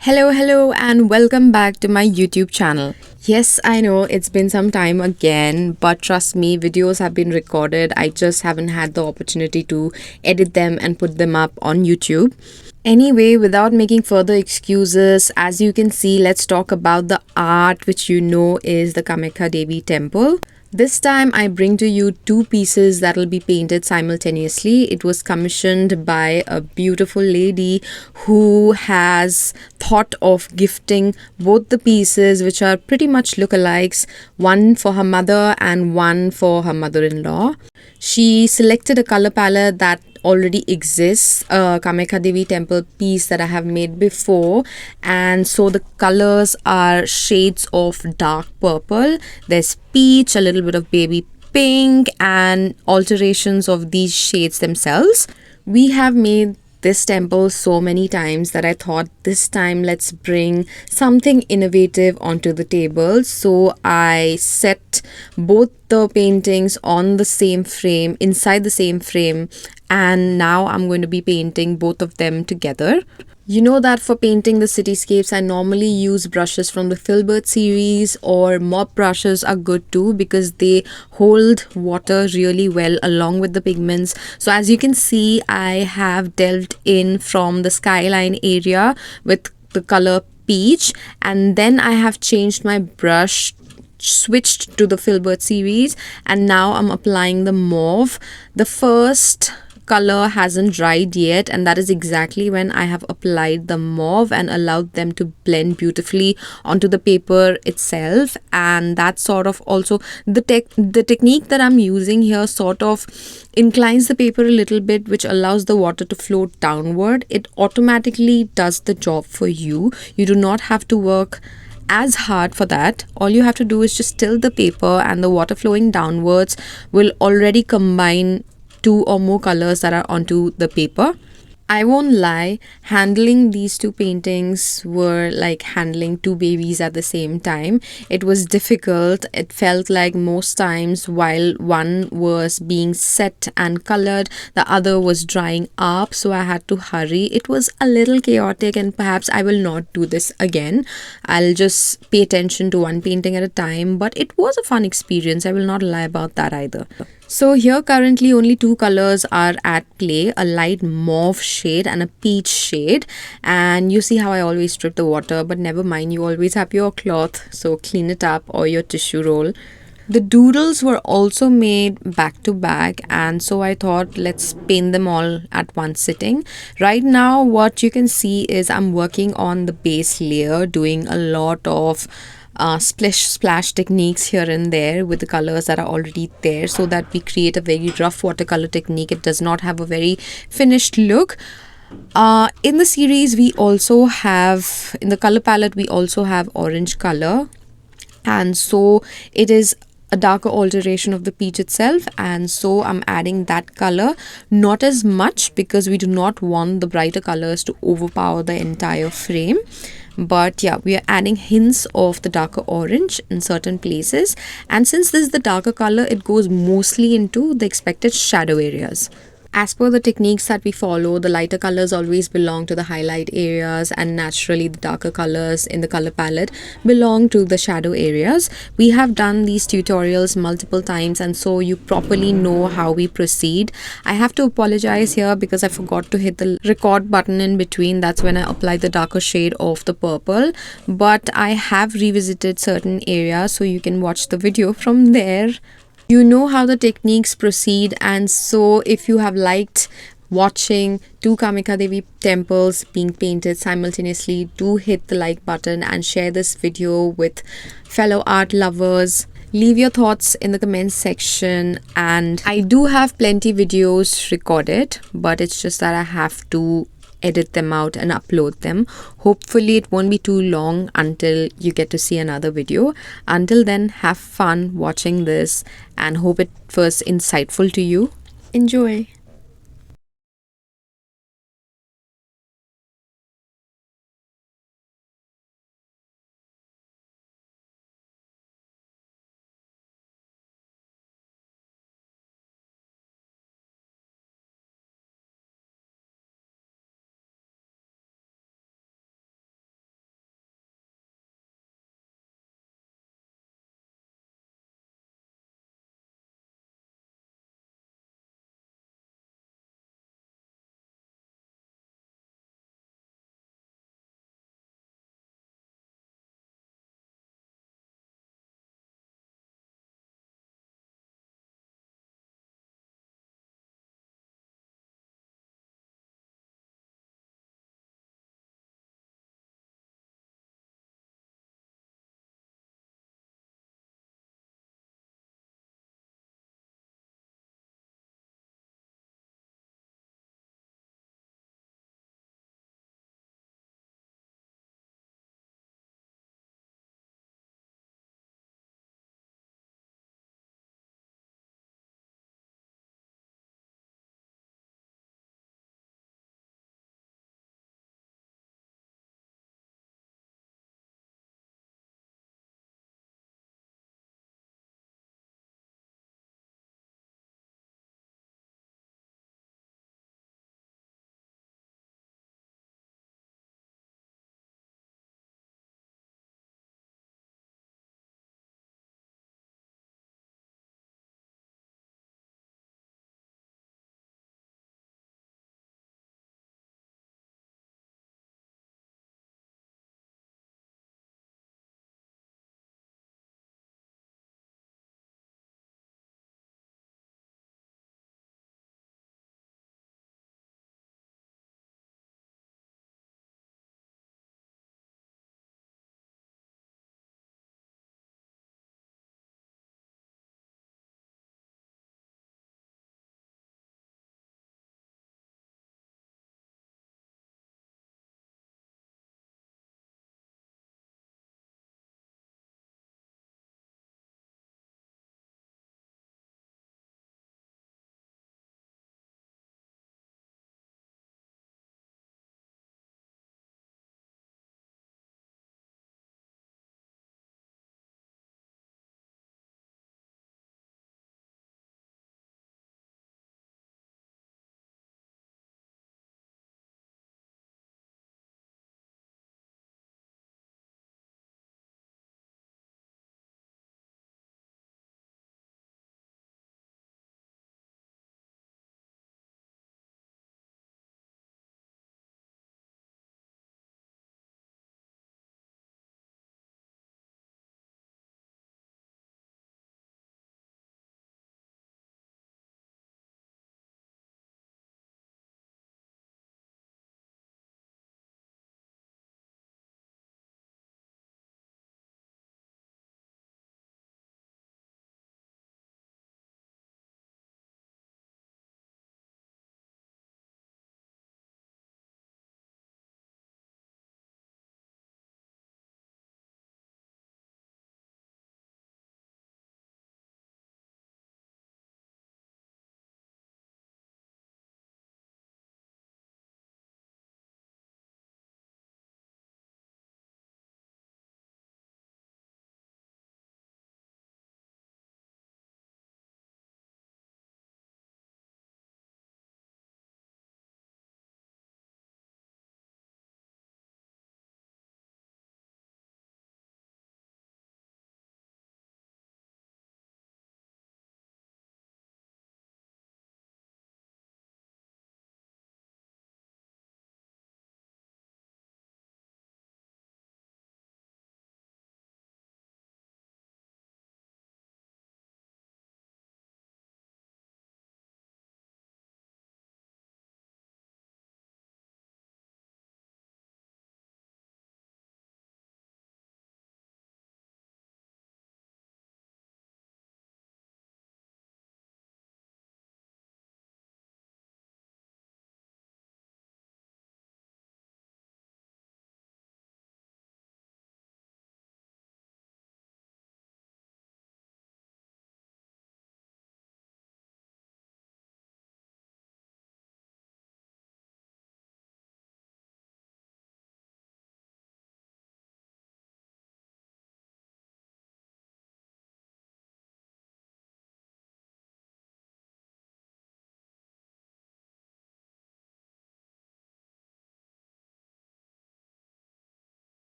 Hello, and welcome back to my YouTube channel. Yes, I know it's been some time again, but trust me, videos have been recorded. I just haven't had the opportunity to edit them and put them up on YouTube. Anyway, without making further excuses, as you can see, let's talk about the art which you know is the Kamakhya Devi temple. This time I bring to you two pieces that will be painted simultaneously. It was commissioned by a beautiful lady who has thought of gifting both the pieces, which are pretty much lookalikes, one for her mother and one for her mother-in-law. She selected a color palette that already exists, a Kamakhya Devi temple piece that I have made before, and so the colors are shades of dark purple, there's peach, a little bit of baby pink, and alterations of these shades themselves. We have made this temple so many times that I thought this time let's bring something innovative onto the table. So I set both the paintings on the same frame, inside the same frame, and now I'm going to be painting both of them together. You know that for painting the cityscapes, I normally use brushes from the Filbert series, or mop brushes are good too because they hold water really well along with the pigments. So as you can see, I have delved in from the skyline area with the color peach, and then I have changed my brush, switched to the Filbert series, and now I'm applying the mauve. The first color hasn't dried yet, and that is exactly when I have applied the mauve and allowed them to blend beautifully onto the paper itself. And that sort of also the technique that I'm using here sort of inclines the paper a little bit, which allows the water to float downward. It automatically does the job for you. You do not have to work as hard for that. All you have to do is just tilt the paper, and the water flowing downwards will already combine two or more colors that are onto the paper. I won't lie, handling these two paintings were like handling two babies at the same time. It was difficult. It felt like most times while one was being set and colored, the other was drying up, so I had to hurry. It was a little chaotic, and perhaps I will not do this again. I'll just pay attention to one painting at a time, but it was a fun experience. I will not lie about that either. So here currently only two colors are at play, a light mauve shade and a peach shade. And you see how I always strip the water, but never mind, you always have your cloth, so clean it up, or your tissue roll. The doodles were also made back to back, and so I thought let's paint them all at one sitting. Right now what you can see is I'm working on the base layer, doing a lot of splash techniques here and there with the colors that are already there, so that we create a very rough watercolor technique. It does not have a very finished look. In the series we also have, in the color palette we also have orange color, and so it is a darker alteration of the peach itself, and so I'm adding that color, not as much because we do not want the brighter colors to overpower the entire frame. But yeah, we are adding hints of the darker orange in certain places, and since this is the darker color, it goes mostly into the expected shadow areas. As per the techniques that we follow, the lighter colors always belong to the highlight areas, and naturally the darker colors in the color palette belong to the shadow areas. We have done these tutorials multiple times, and so you properly know how we proceed. I have to apologize here because I forgot to hit the record button in between. That's when I applied the darker shade of the purple, but I have revisited certain areas, so you can watch the video from there. You know how the techniques proceed, and so if you have liked watching two Kamakhya Devi temples being painted simultaneously, do hit the like button and share this video with fellow art lovers. Leave your thoughts in the comments section, and I do have plenty videos recorded, but it's just that I have to edit them out and upload them. Hopefully it won't be too long until you get to see another video. Until then, have fun watching this and hope it was insightful to you. Enjoy.